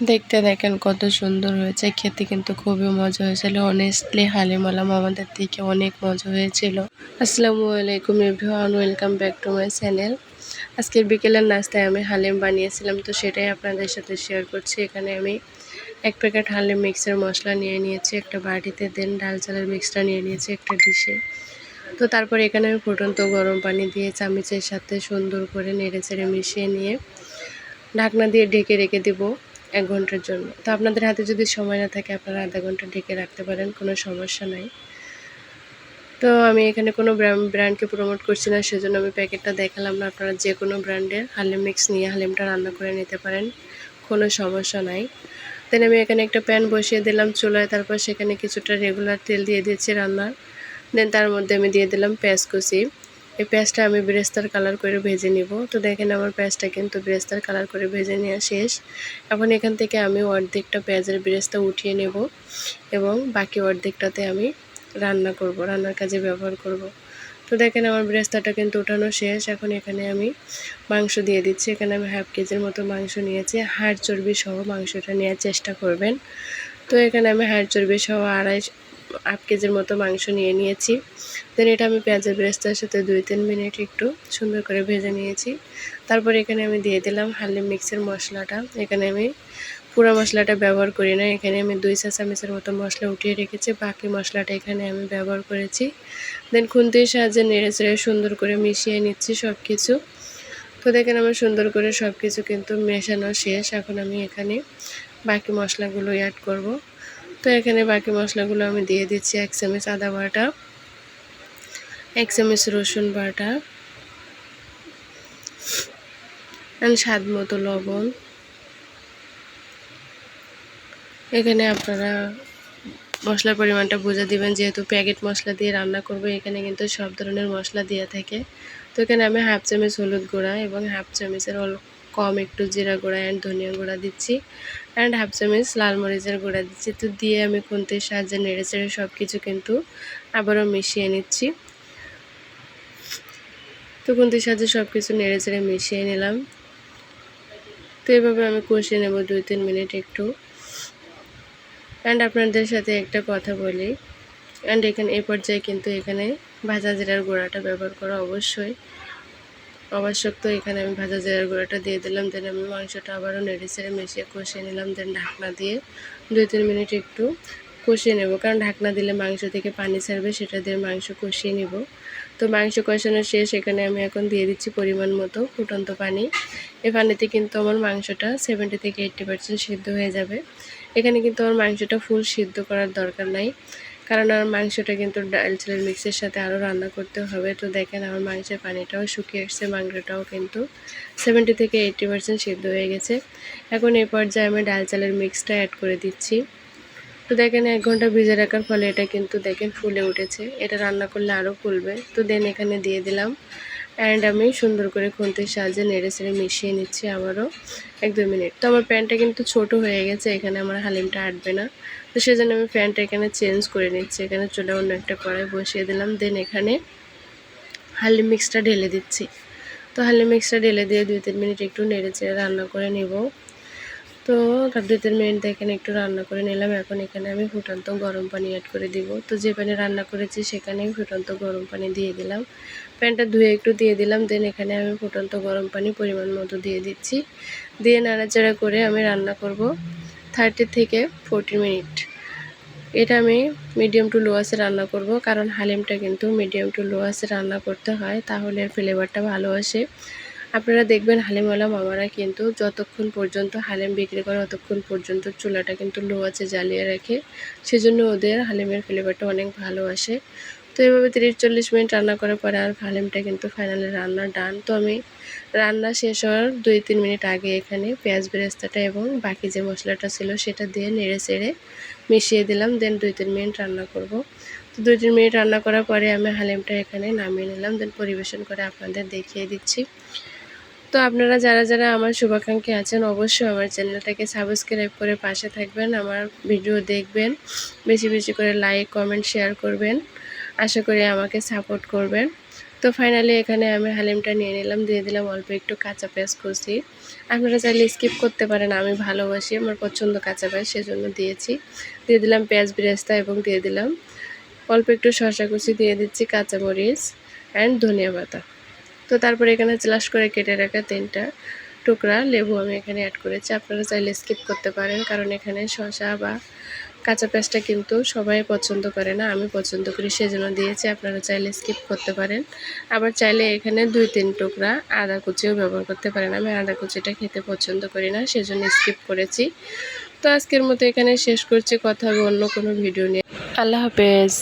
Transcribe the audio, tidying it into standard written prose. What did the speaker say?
দেখতে দেখেন কত সুন্দর হয়েছে, খেতে কিন্তু খুবই মজা হয়েছিল। অনেস্টলি হালিম আলাম আমাদের থেকে অনেক মজা হয়েছিল। আসসালামু আলাইকুম everyone, welcome back to my channel. আজকের বিকেলের নাস্তায় আমি হালিম বানিয়েছিলাম, তো সেটাই আপনাদের সাথে শেয়ার করছি। এখানে আমি 1 প্যাকেট হালিম মিক্সের মশলা নিয়ে নিয়েছি একটা বাটিতে, দেন ডাল চালের মিক্সটা নিয়ে নিয়েছি একটা ডিশে। তো তারপর এখানে আমি ফুটন্ত গরম পানি দিয়ে চামচের সাথে সুন্দর করে নেড়েচেড়ে মিশিয়ে নিয়ে ঢাকনা দিয়ে ঢেকে রেখে দেবো 1 ঘন্টার জন্য। তো আপনাদের হাতে যদি সময় না থাকে আপনারা আধা ঘন্টা ঢেকে রাখতে পারেন, কোনো সমস্যা নাই। তো আমি এখানে কোনো ব্র্যান্ডকে প্রমোট করছি না, সেজন্য আমি প্যাকেটটা দেখালাম না। আপনারা যে কোনো ব্র্যান্ডের হালিম মিক্স নিয়ে হালিমটা রান্না করে নিতে পারেন, কোনো সমস্যা নাই। দেন আমি এখানে একটা প্যান বসিয়ে দিলাম চুলায়, তারপর সেখানে কিছুটা রেগুলার তেল দিয়ে দিয়েছি রান্নার। দেন তার মধ্যে আমি দিয়ে দিলাম পেঁয়াজ কুচি। এই পেঁয়াজটা আমি বেরেস্তার কালার করে ভেজে নিব। তো দেখেন আমার পেঁয়াজটা কিন্তু বেরেস্তার কালার করে ভেজে নেওয়া শেষ। এখন এখান থেকে আমি অর্ধেকটা পেঁয়াজের বেরেস্তা উঠিয়ে নেব এবং বাকি অর্ধেকটাতে আমি রান্নার কাজে ব্যবহার করব। তো দেখেন আমার বেরেস্তাটা কিন্তু উঠানো শেষ। এখন এখানে আমি মাংস দিয়ে দিচ্ছি। এখানে আমি হাফ কেজির মতো মাংস নিয়েছি। হাড় চর্বি সহ মাংসটা নেওয়ার চেষ্টা করবেন। তো এখানে আমি হাড় চর্বি সহ হাফ কেজির মতো মাংস নিয়ে নিয়েছি। দেন এটা আমি পেঁয়াজের বেরেস্তার সাথে 2-3 মিনিট একটু সুন্দর করে ভেজে নিয়েছি। তারপর এখানে আমি দিয়ে দিলাম হালিম মিক্সের মশলাটা। এখানে আমি পুরো মশলাটা ব্যবহার করি না, এখানে আমি 2 চা চামচের মতো মশলা উঠিয়ে রেখেছি, বাকি মশলাটা এখানে আমি ব্যবহার করেছি। দেন খুন্তির সাহায্যে নেড়েচেড়ে সুন্দর করে মিশিয়ে নিচ্ছি সব কিছু। তো দেখেন আমার সুন্দর করে সব কিছু কিন্তু মেশানো শেষ। এখন আমি এখানে বাকি মশলাগুলো অ্যাড করব। তো এখানে বাকি মশলাগুলো আমি দিয়ে দিচ্ছি 1 চামচ আদা বাটা, 1 চামচ রসুন বাটা, স্বাদ মতো লবণ। এখানে আপনারা মশলার পরিমাণটা বুঝে দিবেন, যেহেতু প্যাকেট মশলা দিয়ে রান্না করব, এখানে কিন্তু সব ধরনের মশলা দেওয়া থাকে। তো এখানে আমি হাফ চামচ হলুদ গুঁড়া এবং হাফ চামচের কম একটু জিরা গুঁড়া অ্যান্ড ধনিয়া গুঁড়া দিচ্ছি, অ্যান্ড হাফ চামচ লাল মরিচের গুঁড়া দিচ্ছি। তো দিয়ে আমি খুন্তির সাহায্যে নেড়েচেড়ে সব কিছু কিন্তু আবারও মিশিয়ে নিচ্ছি। তো খুন্তির সাহায্যে সব কিছু নেড়েচেড়ে মিশিয়ে নিলাম। তো এভাবে আমি কষিয়ে নেব 2-3 মিনিট একটু। অ্যান্ড আপনাদের সাথে একটা কথা বলি, অ্যান্ড এখানে এই পর্যায়ে কিন্তু এখানে ভাজা জিরার গুঁড়াটা ব্যবহার করা আবশ্যক। তো এখানে আমি ভাজা জিরার গুঁড়াটা দিয়ে দিলাম। দেন আমি মাংসটা আবারও নেড়েচেড়ে মিশিয়ে কষিয়ে নিলাম। দেন ঢাকনা দিয়ে 2-3 মিনিট একটু কষিয়ে নেব, কারণ ঢাকনা দিলে মাংস থেকে পানি ছাড়বে, সেটা দিয়ে মাংস কষিয়ে নেব। তো মাংস কষানো শেষ। এখানে আমি এখন দিয়ে দিচ্ছি পরিমাণ মতো ফুটন্ত পানি। এই পানিতে কিন্তু আমার মাংসটা 70 থেকে 80% সিদ্ধ হয়ে যাবে। এখানে কিন্তু আমার মাংসটা ফুল সিদ্ধ করার দরকার নাই, কারণ আমার মাংসটা কিন্তু ডাল চালের মিক্সের সাথে আরও রান্না করতে হবে। তো দেখেন আমার মাংসের পানিটাও শুকিয়ে এসছে, মাংসটাও কিন্তু 70 থেকে 80% সিদ্ধ হয়ে গেছে। এখন এই পর্যায়ে আমি ডাল চালের মিক্সটা অ্যাড করে দিচ্ছি। তো দেখেন 1 ঘন্টা ভিজে রাখার ফলে এটা কিন্তু দেখেন ফুলে উঠেছে। এটা রান্না করলে আরও ফুলবে। তো দেন এখানে দিয়ে দিলাম, অ্যান্ড আমি সুন্দর করে খুন্তির সাহায্যে নেড়েচেড়ে মিশিয়ে নিচ্ছি আবারও 1-2 মিনিট। তো আমার প্যানটা কিন্তু ছোট হয়ে গেছে, এখানে আমার হালিমটা আটবে না। তো সেজন্য আমি প্যানটা এখানে চেঞ্জ করে নিচ্ছি। এখানে চুলায় অন্য একটা কড়াই বসিয়ে দিলাম। দেন এখানে হালিম মিক্সটা ঢেলে দিচ্ছি। তো হালিম মিক্সটা ঢেলে দিয়ে 2-3 মিনিট একটু নেড়েচেড়ে রান্না করে নেব। তো 2-3 মিনিট দেখেন একটু রান্না করে নিলাম। এখন এখানে আমি ফুটন্ত গরম পানি অ্যাড করে দিব। তো যে পানি রান্না করেছি সেখানে আমি ফুটন্ত গরম পানি দিয়ে দিলাম। প্যানটা ধুয়ে একটু দিয়ে দিলাম। দেন এখানে আমি ফুটন্ত গরম পানি পরিমাণ মতো দিয়ে দিচ্ছি। দিয়ে নাড়াচাড়া করে আমি রান্না করব 30 থেকে 40 মিনিট। এটা আমি মিডিয়াম টু লো আঁচে রান্না করব, কারণ হালিমটা কিন্তু মিডিয়াম টু লো আঁচে রান্না করতে হয়, তাহলে ফ্লেভারটা ভালো আসে। আপনারা দেখবেন হালিমওয়ালা মামারা কিন্তু যতক্ষণ পর্যন্ত হালিম বিক্রি করে ততক্ষণ পর্যন্ত চুলাটা কিন্তু লো আঁচে জ্বালিয়ে রাখে, সেজন্য ওদের হালিমের ফ্লেভারটা অনেক ভালো আসে। তো এভাবে 30-40 মিনিট রান্না করার পরে আর হালিমটা কিন্তু ফাইনালি রান্না ডান। তো আমি রান্না শেষ হওয়ার 2-3 মিনিট আগে এখানে পেঁয়াজ বেরেস্তাটা এবং বাকি যে মশলাটা ছিল সেটা দিয়ে নেড়েচেড়ে মিশিয়ে দিলাম। দেন 2-3 মিনিট রান্না করব। তো 2-3 মিনিট রান্না করার পরে আমি হালিমটা এখানে নামিয়ে নিলাম। দেন পরিবেশন করে আপনাদের দেখিয়ে দিচ্ছি। তো আপনারা যারা আমার শুভাকাঙ্ক্ষী আছেন অবশ্যই আমার চ্যানেলটাকে সাবস্ক্রাইব করে পাশে থাকবেন, আমার ভিডিও দেখবেন, বেশি বেশি করে লাইক কমেন্ট শেয়ার করবেন। আশা করি আমাকে সাপোর্ট করবেন। তো ফাইনালি এখানে আমি হালিমটা নিয়ে নিলাম, দিয়ে দিলাম অল্প একটু কাঁচা পেঁয়াজ কুচি। আপনারা চাইলে স্কিপ করতে পারেন, আমি ভালোবাসি, আমার পছন্দ কাঁচা পেঁয়াজ সেজন্য দিয়েছি। দিয়ে দিলাম পেঁয়াজ বেরেস্তা এবং দিয়ে দিলাম অল্প একটু শসা কুচি, দিয়ে দিচ্ছি কাঁচামরিচ অ্যান্ড ধনিয়া পাতা। তো তারপরে এখানে স্লাশ করে কেটে রাখা 3টা টুকরা লেবু আমি এখানে অ্যাড করেছি। আপনারা চাইলে স্কিপ করতে পারেন, কারণ এখানে শসা বা কাঁচা পেঁয়াজটা কিন্তু সবাই পছন্দ করে না, আমি পছন্দ করি সেজন্য দিয়েছি। আপনারা চাইলে স্কিপ করতে পারেন, আবার চাইলে এখানে 2-3 টুকরা আদা কুচিও ব্যবহার করতে পারেন। আমি আদা কুচিটা খেতে পছন্দ করি না সেজন্য স্কিপ করেছি। তো আজকের মতো এখানে শেষ করছি, কথা হবে অন্য কোনো ভিডিও নিয়ে। আল্লাহ হাফেজ।